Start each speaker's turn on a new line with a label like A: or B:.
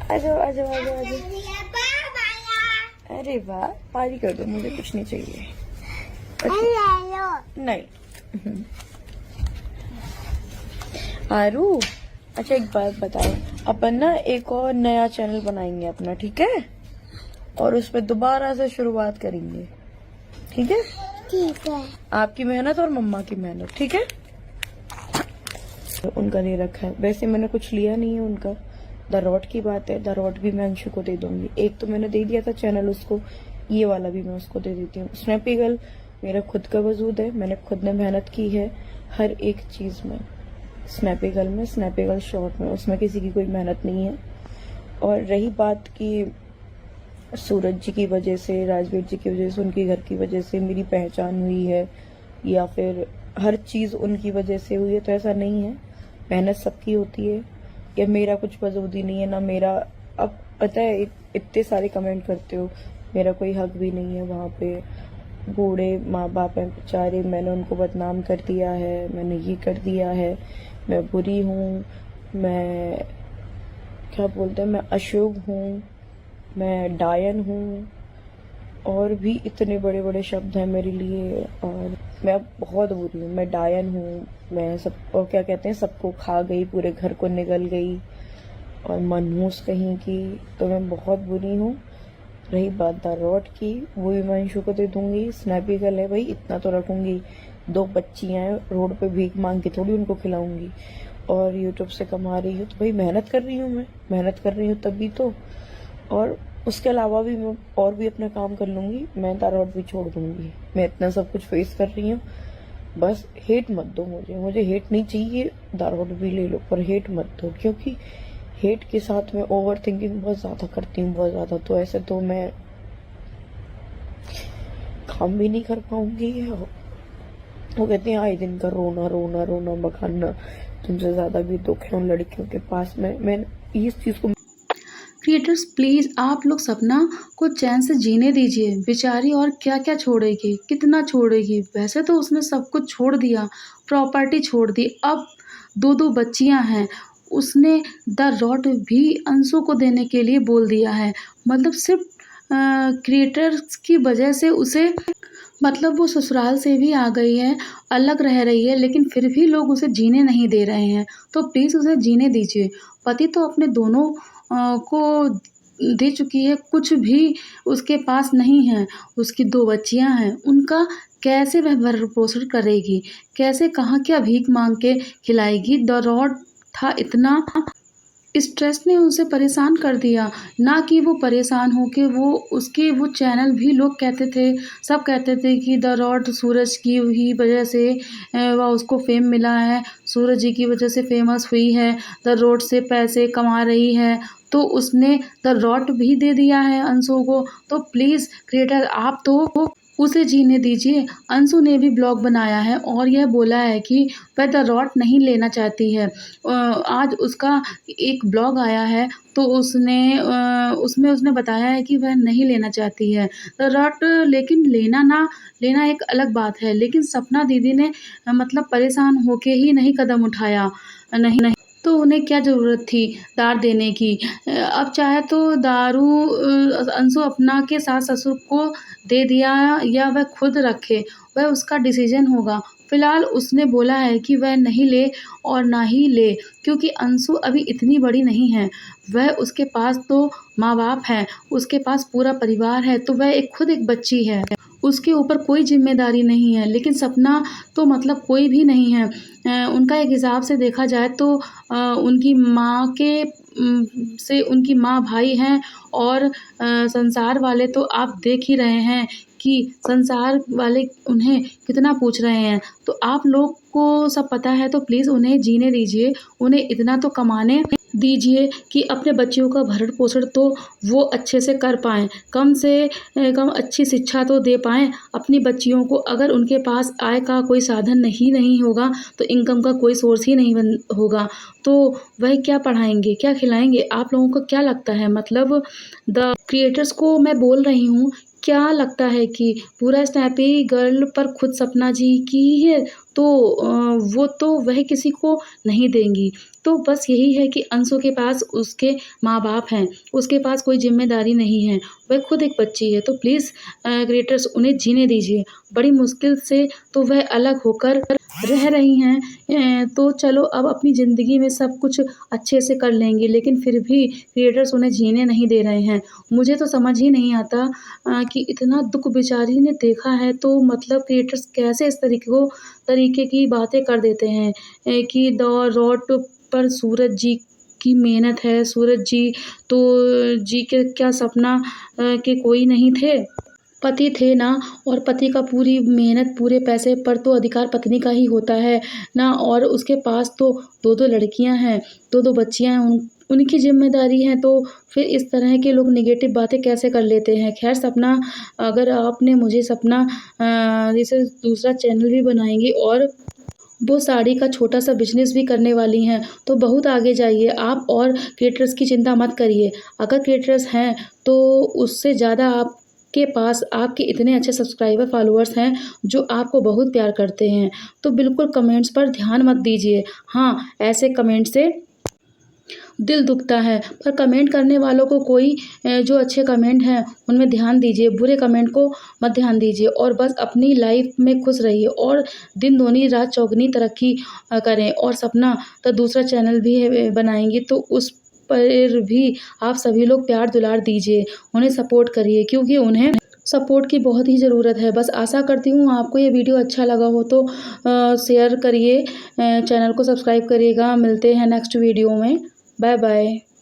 A: आ जाओ आ जाओ आ जाओ आ जाओ। अरे वाह, पारी कर दो, मुझे कुछ नहीं चाहिए। नहीं आरू, अच्छा एक बात बताओ, अपन ना एक और नया चैनल बनाएंगे अपना, ठीक है? और उस पर दोबारा से शुरुआत करेंगे, ठीक है?
B: ठीक है।
A: आपकी मेहनत और मम्मा की मेहनत, ठीक है? तो उनका ले रखा है, वैसे मैंने कुछ लिया नहीं है उनका। दरौट की बात है, दरौट भी मैं अंशु को दे दूंगी। एक तो मैंने दे दिया था चैनल उसको, ये वाला भी मैं उसको दे देती हूँ। स्नैपी गर्ल मेरा खुद का वजूद है, मैंने खुद ने मेहनत की है हर एक चीज में। स्नैपी गर्ल में, स्नैपी गर्ल शॉर्ट में, उसमें किसी की कोई मेहनत नहीं है। और रही बात की सूरज जी की वजह से, राजवीर जी की वजह से, उनके घर की वजह से मेरी पहचान हुई है या फिर हर चीज उनकी वजह से हुई है, तो ऐसा नहीं है। मेहनत सबकी होती है, या मेरा कुछ वजूद ही नहीं है ना मेरा। अब पता है इतने सारे कमेंट करते हो, मेरा कोई हक भी नहीं है वहाँ पे। बूढ़े माँ बाप हैं बेचारे, मैंने उनको बदनाम कर दिया है, मैंने ये कर दिया है, मैं बुरी हूँ, मैं क्या बोलते हैं, मैं अशुभ हूँ, मैं डायन हूँ, और भी इतने बड़े बड़े शब्द हैं मेरे लिए। और मैं बहुत बुरी हूँ, मैं डायन हूँ, मैं सब, और क्या कहते हैं, सबको खा गई, पूरे घर को निगल गई, और मनहूस कहीं की, तो मैं बहुत बुरी हूँ। रही बात दरौट की, वो भी मैं अंशु को दे दूंगी। स्नैपी गर्ल है भाई, इतना तो रखूंगी। 2 बच्चियां हैं, रोड पे भीख मांग के थोड़ी उनको खिलाऊंगी। और यूट्यूब से कमा रही हूँ तो भाई मेहनत कर रही हूँ, मैं मेहनत कर रही हूँ तभी तो। और उसके अलावा भी मैं और भी अपना काम कर लूंगी, मैं दरौट भी छोड़ दूंगी। मैं इतना सब कुछ फेस कर रही हूँ, बस हेट मत दो मुझे हेट नहीं चाहिए। दरौट भी ले लो पर हेट मत दो, क्योंकि हेट के साथ मैं ओवर थिंकिंग बहुत ज्यादा करती हूँ, बहुत ज्यादा। तो ऐसे तो मैं काम भी नहीं कर पाऊंगी। वो कहते हैं आए दिन का रोना रोना रोना बखाना, तुमसे ज्यादा भी दुख है उन लड़कियों के पास में। मैं इस चीज को
C: क्रिएटर्स प्लीज़ आप लोग सपना को चैन से जीने दीजिए। बेचारी और क्या क्या छोड़ेगी, कितना छोड़ेगी। वैसे तो उसने सब कुछ छोड़ दिया, प्रॉपर्टी छोड़ दी, अब 2 बच्चियां हैं। उसने द रॉट भी अंशु को देने के लिए बोल दिया है। मतलब सिर्फ क्रिएटर्स की वजह से उसे, मतलब वो ससुराल से भी आ गई है, अलग रह रही है, लेकिन फिर भी लोग उसे जीने नहीं दे रहे हैं। तो प्लीज़ उसे जीने दीजिए। पति तो अपने दोनों को दे चुकी है, कुछ भी उसके पास नहीं है। उसकी 2 बच्चियां हैं, उनका कैसे वह भरण पोषण करेगी, कैसे कहाँ क्या भीख मांग के खिलाएगी। द रॉड था इतना, स्ट्रेस ने उसे परेशान कर दिया। ना कि वो परेशान हो के वो चैनल भी, लोग कहते थे, सब कहते थे कि द रॉड सूरज की ही वजह से वह उसको फेम मिला है, सूरज जी की वजह से फेमस हुई है, द रॉड से पैसे कमा रही है। तो उसने द रॉड भी दे दिया है अंशु को। तो प्लीज़ क्रिएटर आप तो उसे जीने दीजिए। अंशु ने भी ब्लॉग बनाया है और यह बोला है कि वह द रॉड नहीं लेना चाहती है। आज उसका एक ब्लॉग आया है, तो उसमें उसने बताया है कि वह नहीं लेना चाहती है द रॉड। लेकिन लेना ना लेना एक अलग बात है, लेकिन सपना दीदी ने मतलब परेशान होके ही नहीं कदम उठाया। नहीं नहीं तो उन्हें क्या ज़रूरत थी दार देने की। अब चाहे तो दारू अंशु अपना के सास ससुर को दे दिया या वह खुद रखे, वह उसका डिसीजन होगा। फिलहाल उसने बोला है कि वह नहीं ले और ना ही ले, क्योंकि अंशु अभी इतनी बड़ी नहीं है। वह, उसके पास तो माँ बाप हैं, उसके पास पूरा परिवार है, तो वह खुद एक बच्ची है, उसके ऊपर कोई जिम्मेदारी नहीं है। लेकिन सपना तो मतलब कोई भी नहीं है। उनका एक हिसाब से देखा जाए तो उनकी माँ के से उनकी माँ भाई हैं, और संसार वाले तो आप देख ही रहे हैं कि संसार वाले उन्हें कितना पूछ रहे हैं। तो आप लोग को सब पता है, तो प्लीज़ उन्हें जीने दीजिए, उन्हें इतना तो कमाने दीजिए कि अपने बच्चियों का भरण पोषण तो वो अच्छे से कर पाएँ, कम से कम अच्छी शिक्षा तो दे पाएँ अपनी बच्चियों को। अगर उनके पास आय का कोई साधन नहीं होगा, तो इनकम का कोई सोर्स ही नहीं बन होगा, तो वह क्या पढ़ाएँगे, क्या खिलाएँगे? आप लोगों को क्या लगता है? मतलब द क्रिएटर्स को मैं बोल रही हूँ क्या लगता है कि पूरा स्नैपी गर्ल पर खुद सपना जी की ही है, तो वो तो वह किसी को नहीं देंगी। तो बस यही है कि अंशु के पास उसके माँ-बाप हैं, उसके पास कोई ज़िम्मेदारी नहीं है, वह खुद एक बच्ची है। तो प्लीज़ क्रिएटर्स उन्हें जीने दीजिए। बड़ी मुश्किल से तो वह अलग होकर रह रही हैं, तो चलो अब अपनी ज़िंदगी में सब कुछ अच्छे से कर लेंगी, लेकिन फिर भी क्रिएटर्स उन्हें जीने नहीं दे रहे हैं। मुझे तो समझ ही नहीं आता कि इतना दुःख बेचारी ने देखा है, तो मतलब क्रिएटर्स कैसे इस तरीके की बातें कर देते हैं कि द रॉड पर सूरज जी की मेहनत है, सूरज जी तो जी के क्या सपना के कोई नहीं थे? पति थे ना, और पति का पूरी मेहनत, पूरे पैसे पर तो अधिकार पत्नी का ही होता है ना, और उसके पास तो 2-2 लड़कियां हैं, 2-2 बच्चियां हैं, उनकी ज़िम्मेदारी है, तो फिर इस तरह के लोग नेगेटिव बातें कैसे कर लेते हैं। ख़ैर सपना, अगर आपने मुझे सपना जैसे दूसरा चैनल भी बनाएँगी और वो साड़ी का छोटा-सा बिज़नेस भी करने वाली हैं, तो बहुत आगे जाइए आप, और क्रिएटर्स की चिंता मत करिए। अगर क्रिएटर्स हैं, तो उससे ज़्यादा आपके पास आपके इतने अच्छे सब्सक्राइबर, फॉलोअर्स हैं, जो आपको बहुत प्यार करते हैं। तो बिल्कुल कमेंट्स पर ध्यान मत दीजिए। हाँ, ऐसे कमेंट से दिल दुखता है, पर कमेंट करने वालों को कोई जो अच्छे कमेंट हैं, उनमें ध्यान दीजिए, बुरे कमेंट को मत ध्यान दीजिए, और बस अपनी लाइफ में खुश रहिए और दिन दूनी रात चौगुनी तरक्की करें। और सपना तो दूसरा चैनल भी है बनाएँगी, तो उस पर भी आप सभी लोग प्यार दुलार दीजिए, उन्हें सपोर्ट करिए, क्योंकि उन्हें सपोर्ट की बहुत ही ज़रूरत है। बस आशा करती हूँ आपको ये वीडियो अच्छा लगा हो तो शेयर करिए, चैनल को सब्सक्राइब करिएगा। मिलते हैं नेक्स्ट वीडियो में। Bye bye.